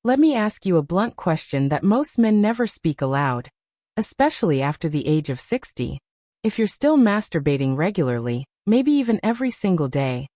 Let me ask you a blunt question that most men never speak aloud, especially after the age of 60. If you're still masturbating regularly, maybe even every single day,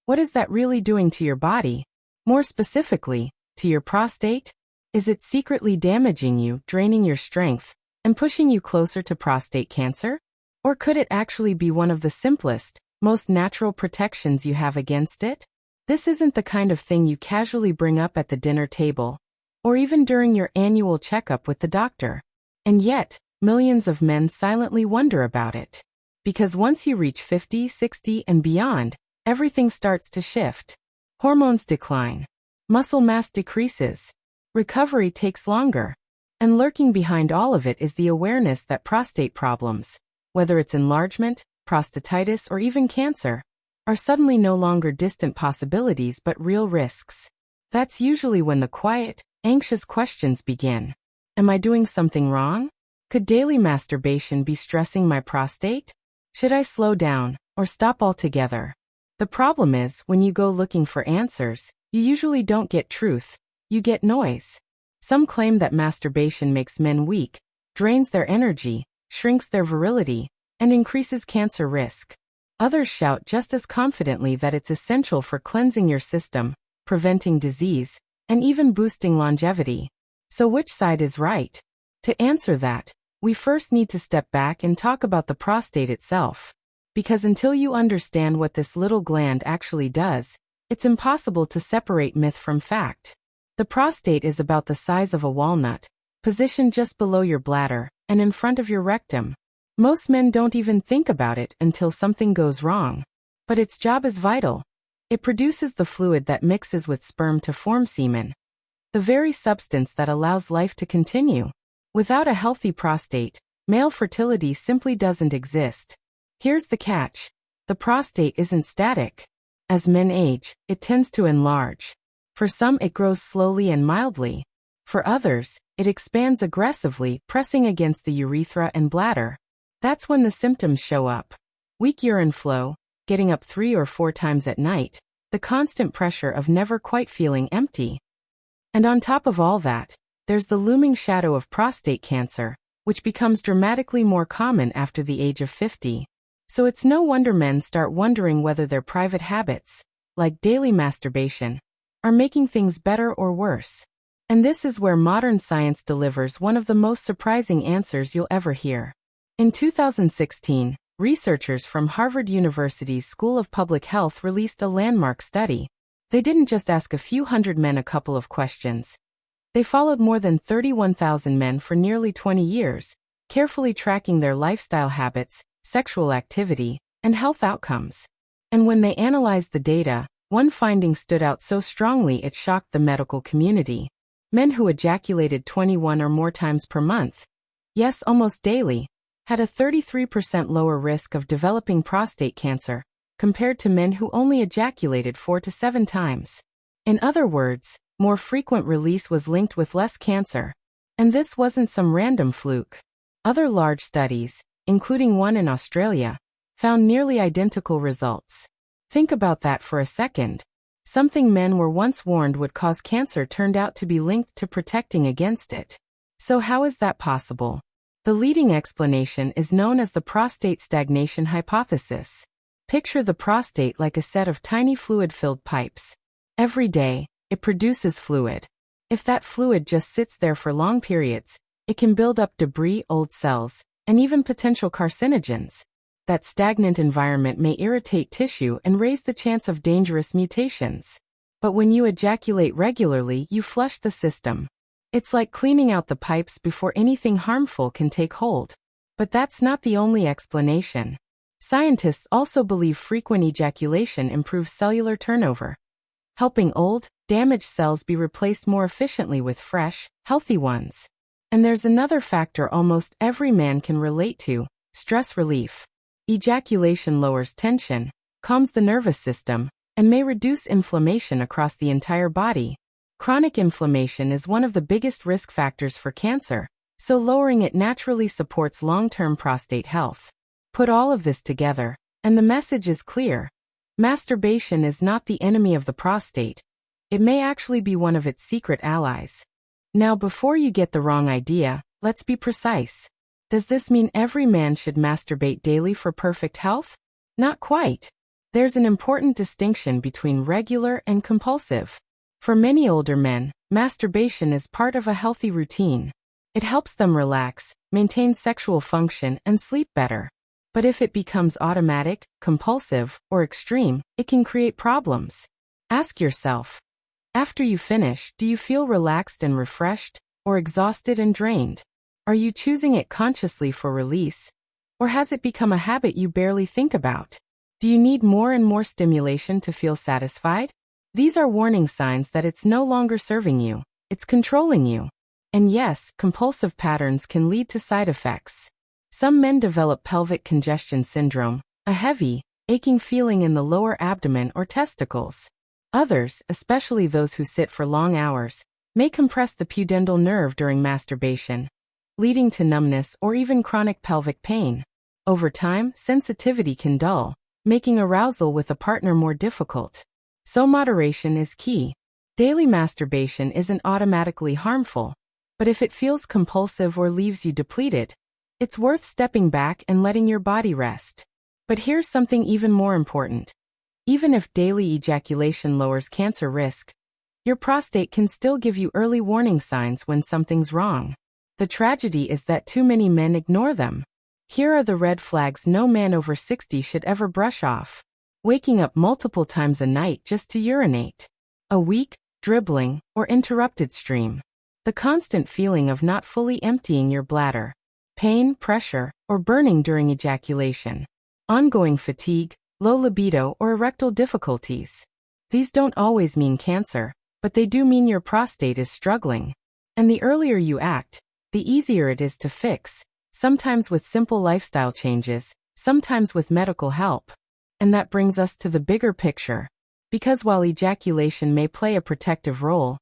what is that really doing to your body? More specifically, to your prostate? Is it secretly damaging you, draining your strength, and pushing you closer to prostate cancer? Or could it actually be one of the simplest, most natural protections you have against it? This isn't the kind of thing you casually bring up at the dinner table, or even during your annual checkup with the doctor. And yet, millions of men silently wonder about it. Because once you reach 50, 60, and beyond, everything starts to shift. Hormones decline. Muscle mass decreases. Recovery takes longer. And lurking behind all of it is the awareness that prostate problems, whether it's enlargement, prostatitis, or even cancer, are suddenly no longer distant possibilities but real risks. That's usually when the quiet, anxious questions begin. Am I doing something wrong? Could daily masturbation be stressing my prostate? Should I slow down, or stop altogether? The problem is, when you go looking for answers, you usually don't get truth, you get noise. Some claim that masturbation makes men weak, drains their energy, shrinks their virility, and increases cancer risk. Others shout just as confidently that it's essential for cleansing your system, preventing disease, and even boosting longevity. So which side is right? To answer that, we first need to step back and talk about the prostate itself. Because until you understand what this little gland actually does, it's impossible to separate myth from fact. The prostate is about the size of a walnut, positioned just below your bladder, and in front of your rectum. Most men don't even think about it until something goes wrong. But its job is vital. It produces the fluid that mixes with sperm to form semen, the very substance that allows life to continue. Without a healthy prostate, male fertility simply doesn't exist. Here's the catch. The prostate isn't static. As men age, it tends to enlarge. For some, it grows slowly and mildly. For others, it expands aggressively, pressing against the urethra and bladder. That's when the symptoms show up. Weak urine flow, getting up 3 or 4 times at night, the constant pressure of never quite feeling empty. And on top of all that, there's the looming shadow of prostate cancer, which becomes dramatically more common after the age of 50. So it's no wonder men start wondering whether their private habits, like daily masturbation, are making things better or worse. And this is where modern science delivers one of the most surprising answers you'll ever hear. In 2016, researchers from Harvard University's School of Public Health released a landmark study. They didn't just ask a few hundred men a couple of questions. They followed more than 31,000 men for nearly 20 years, carefully tracking their lifestyle habits, sexual activity, and health outcomes. And when they analyzed the data, one finding stood out so strongly it shocked the medical community. Men who ejaculated 21 or more times per month, yes, almost daily, had a 33% lower risk of developing prostate cancer, compared to men who only ejaculated 4 to 7 times. In other words, more frequent release was linked with less cancer. And this wasn't some random fluke. Other large studies, including one in Australia, found nearly identical results. Think about that for a second. Something men were once warned would cause cancer turned out to be linked to protecting against it. So how is that possible? The leading explanation is known as the prostate stagnation hypothesis. Picture the prostate like a set of tiny fluid-filled pipes. Every day, it produces fluid. If that fluid just sits there for long periods, it can build up debris, old cells, and even potential carcinogens. That stagnant environment may irritate tissue and raise the chance of dangerous mutations. But when you ejaculate regularly, you flush the system. It's like cleaning out the pipes before anything harmful can take hold. But that's not the only explanation. Scientists also believe frequent ejaculation improves cellular turnover, helping old, damaged cells be replaced more efficiently with fresh, healthy ones. And there's another factor almost every man can relate to: stress relief. Ejaculation lowers tension, calms the nervous system, and may reduce inflammation across the entire body. Chronic inflammation is one of the biggest risk factors for cancer, so lowering it naturally supports long-term prostate health. Put all of this together, and the message is clear. Masturbation is not the enemy of the prostate. It may actually be one of its secret allies. Now, before you get the wrong idea, let's be precise. Does this mean every man should masturbate daily for perfect health? Not quite. There's an important distinction between regular and compulsive. For many older men, masturbation is part of a healthy routine. It helps them relax, maintain sexual function, and sleep better. But if it becomes automatic, compulsive, or extreme, it can create problems. Ask yourself, after you finish, do you feel relaxed and refreshed, or exhausted and drained? Are you choosing it consciously for release? Or has it become a habit you barely think about? Do you need more and more stimulation to feel satisfied? These are warning signs that it's no longer serving you, it's controlling you. And yes, compulsive patterns can lead to side effects. Some men develop pelvic congestion syndrome, a heavy, aching feeling in the lower abdomen or testicles. Others, especially those who sit for long hours, may compress the pudendal nerve during masturbation, leading to numbness or even chronic pelvic pain. Over time, sensitivity can dull, making arousal with a partner more difficult. So moderation is key. Daily masturbation isn't automatically harmful, but if it feels compulsive or leaves you depleted, it's worth stepping back and letting your body rest. But here's something even more important. Even if daily ejaculation lowers cancer risk, your prostate can still give you early warning signs when something's wrong. The tragedy is that too many men ignore them. Here are the red flags no man over 60 should ever brush off. Waking up multiple times a night just to urinate. A weak, dribbling, or interrupted stream. The constant feeling of not fully emptying your bladder. Pain, pressure, or burning during ejaculation. Ongoing fatigue, low libido, or erectile difficulties. These don't always mean cancer, but they do mean your prostate is struggling. And the earlier you act, the easier it is to fix, sometimes with simple lifestyle changes, sometimes with medical help. And that brings us to the bigger picture. Because while ejaculation may play a protective role,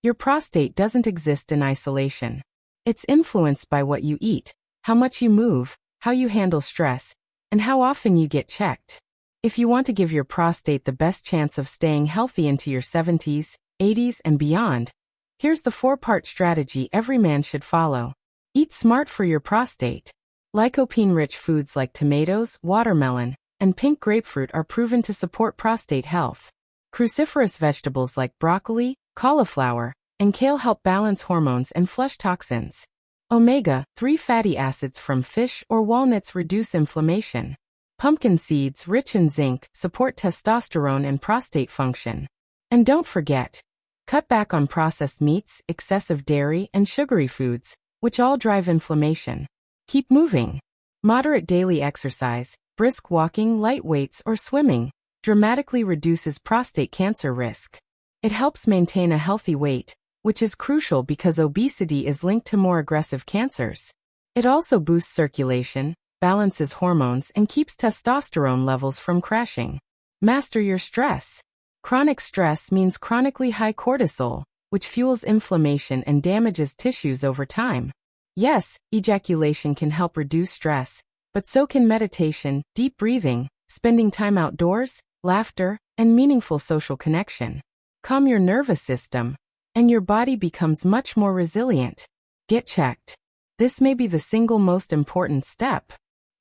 your prostate doesn't exist in isolation. It's influenced by what you eat, how much you move, how you handle stress, and how often you get checked. If you want to give your prostate the best chance of staying healthy into your 70s, 80s, and beyond, here's the 4-part strategy every man should follow. Eat smart for your prostate. Lycopene-rich foods like tomatoes, watermelon, and pink grapefruit are proven to support prostate health. Cruciferous vegetables like broccoli, cauliflower, and kale help balance hormones and flush toxins. Omega-3 fatty acids from fish or walnuts reduce inflammation. Pumpkin seeds, rich in zinc, support testosterone and prostate function. And don't forget, cut back on processed meats, excessive dairy, and sugary foods, which all drive inflammation. Keep moving. Moderate daily exercise, brisk walking, light weights, or swimming, dramatically reduces prostate cancer risk. It helps maintain a healthy weight, which is crucial because obesity is linked to more aggressive cancers. It also boosts circulation, balances hormones, and keeps testosterone levels from crashing. Master your stress. Chronic stress means chronically high cortisol, which fuels inflammation and damages tissues over time. Yes, ejaculation can help reduce stress, but so can meditation, deep breathing, spending time outdoors, laughter, and meaningful social connection. Calm your nervous system, and your body becomes much more resilient. Get checked. This may be the single most important step.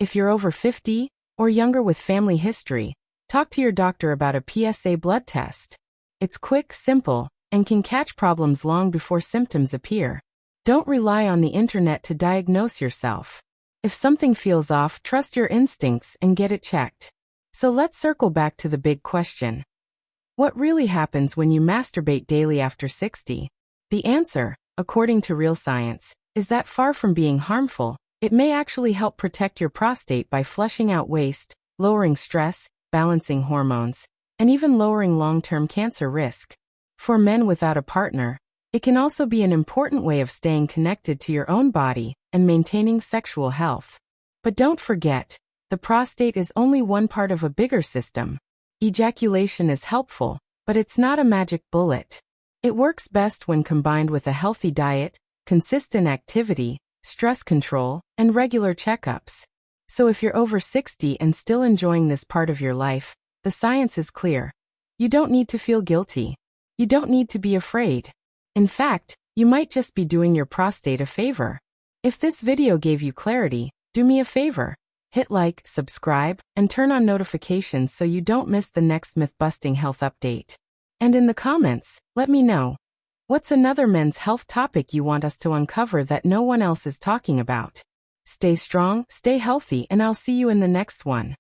If you're over 50 or younger with family history, talk to your doctor about a PSA blood test. It's quick, simple, and can catch problems long before symptoms appear. Don't rely on the internet to diagnose yourself. If something feels off, trust your instincts and get it checked. So let's circle back to the big question. What really happens when you masturbate daily after 60? The answer, according to real science, is that far from being harmful, it may actually help protect your prostate by flushing out waste, lowering stress, balancing hormones, and even lowering long-term cancer risk. For men without a partner, it can also be an important way of staying connected to your own body and maintaining sexual health. But don't forget, the prostate is only one part of a bigger system. Ejaculation is helpful, but it's not a magic bullet. It works best when combined with a healthy diet, consistent activity, stress control, and regular checkups. So if you're over 60 and still enjoying this part of your life, the science is clear. You don't need to feel guilty. You don't need to be afraid. In fact, you might just be doing your prostate a favor. If this video gave you clarity, do me a favor. Hit like, subscribe, and turn on notifications so you don't miss the next myth-busting health update. And in the comments, let me know. What's another men's health topic you want us to uncover that no one else is talking about? Stay strong, stay healthy, and I'll see you in the next one.